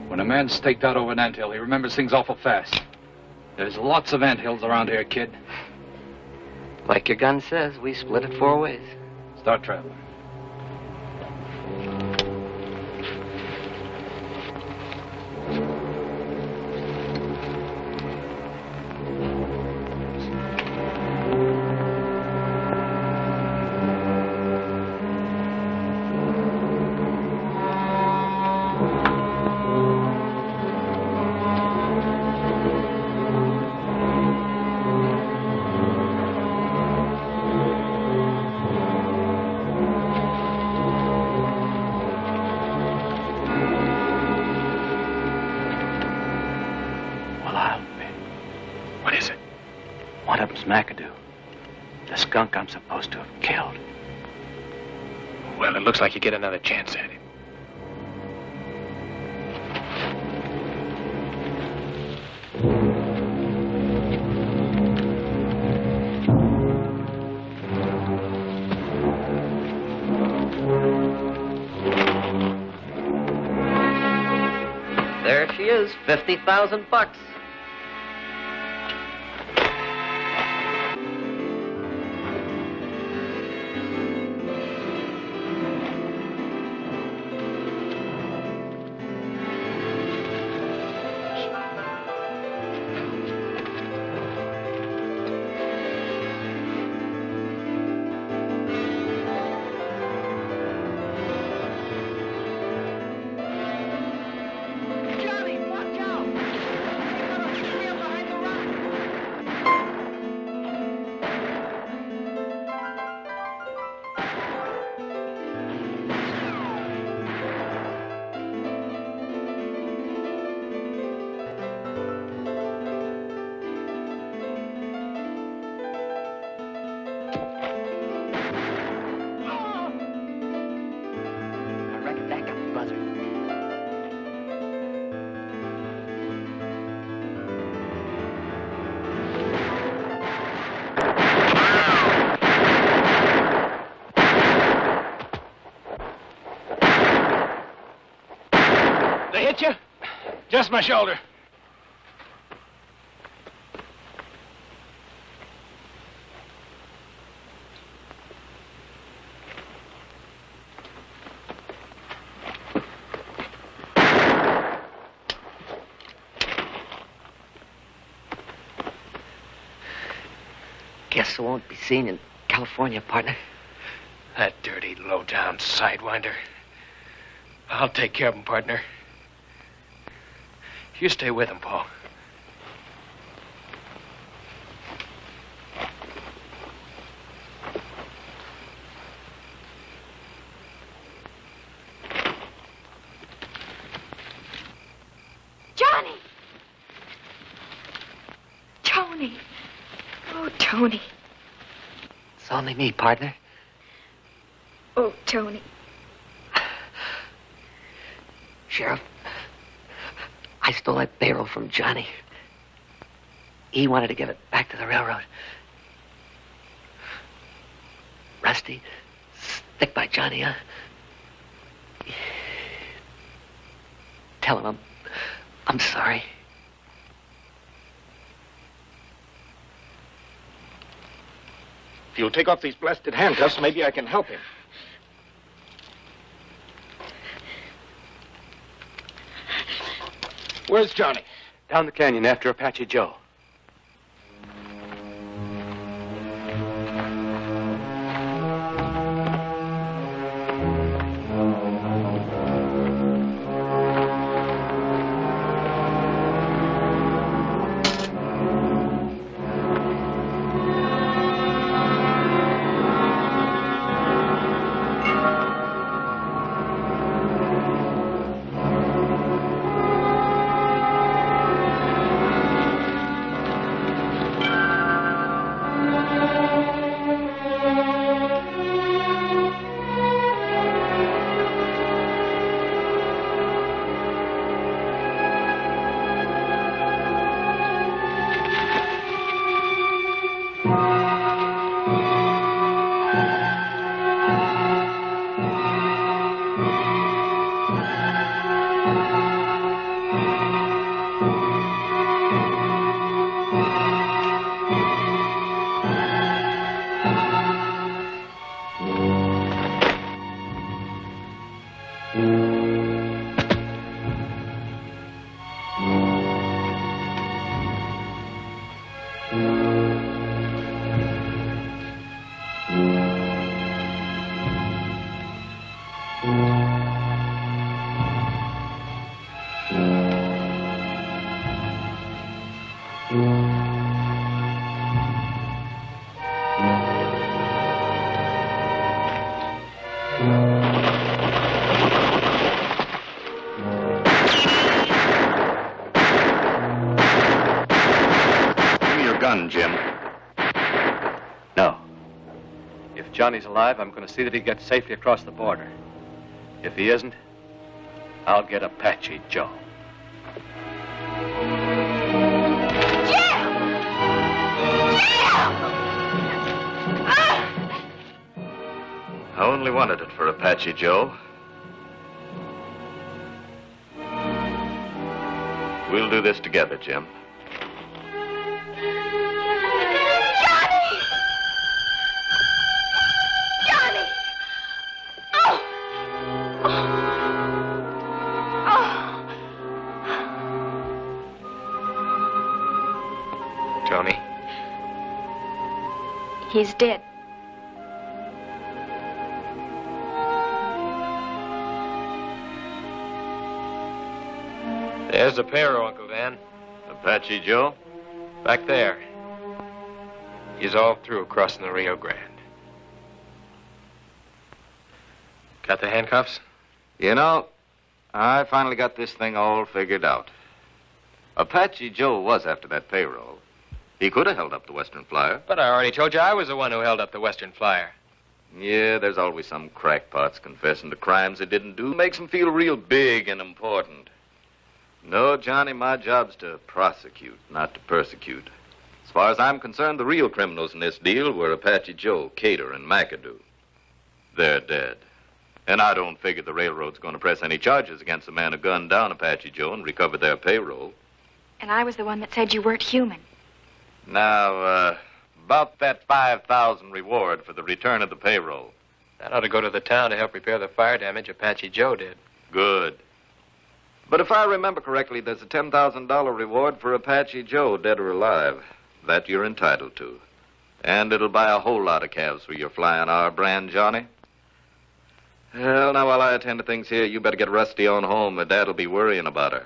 When a man's staked out over an anthill, he remembers things awful fast. There's lots of anthills around here, kid. Like your gun says, we split it 4 ways. Start traveling. McAdoo, the skunk I'm supposed to have killed. Well, it looks like you get another chance at it. There she is, $50,000. Just my shoulder. Guess I won't be seen in California, partner. That dirty, low-down sidewinder. I'll take care of him, partner. You stay with him, Paul. Johnny! Tony. Oh, Tony. It's only me, partner. Oh, Tony. Sheriff, I stole that payroll from Johnny. He wanted to give it back to the railroad. Rusty, stick by Johnny, huh? Tell him I'm sorry. If you'll take off these blasted handcuffs, maybe I can help him. Where's Johnny? Down the canyon after Apache Joe. Jim. No. If Johnny's alive, I'm going to see that he gets safely across the border. If he isn't, I'll get Apache Joe. I only wanted it for Apache Joe. We'll do this together, Jim. Tony? He's dead. There's the payroll, Uncle Dan. Apache Joe? Back there. He's all through crossing the Rio Grande. Got the handcuffs? You know, I finally got this thing all figured out. Apache Joe was after that payroll. He could have held up the Western Flyer. But I already told you I was the one who held up the Western Flyer. Yeah, there's always some crackpots confessing to crimes they didn't do. Makes them feel real big and important. No, Johnny, my job's to prosecute, not to persecute. As far as I'm concerned, the real criminals in this deal were Apache Joe, Cater, and McAdoo. They're dead. And I don't figure the railroad's going to press any charges against the man who gunned down Apache Joe and recovered their payroll. And I was the one that said you weren't human. Now, about that $5,000 reward for the return of the payroll. That ought to go to the town to help repair the fire damage Apache Joe did. Good. But if I remember correctly, there's a $10,000 reward for Apache Joe, dead or alive. That you're entitled to. And it'll buy a whole lot of calves for your flying our brand, Johnny. Well, now, while I attend to things here, you better get Rusty on home. Her dad'll be worrying about her.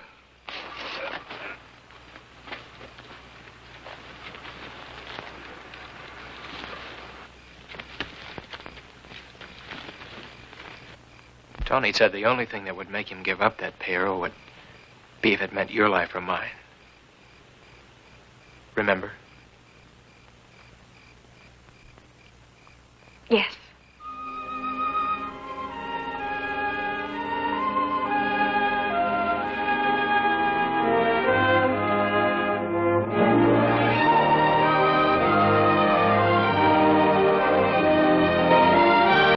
Tony said the only thing that would make him give up that payroll would be if it meant your life or mine. Remember?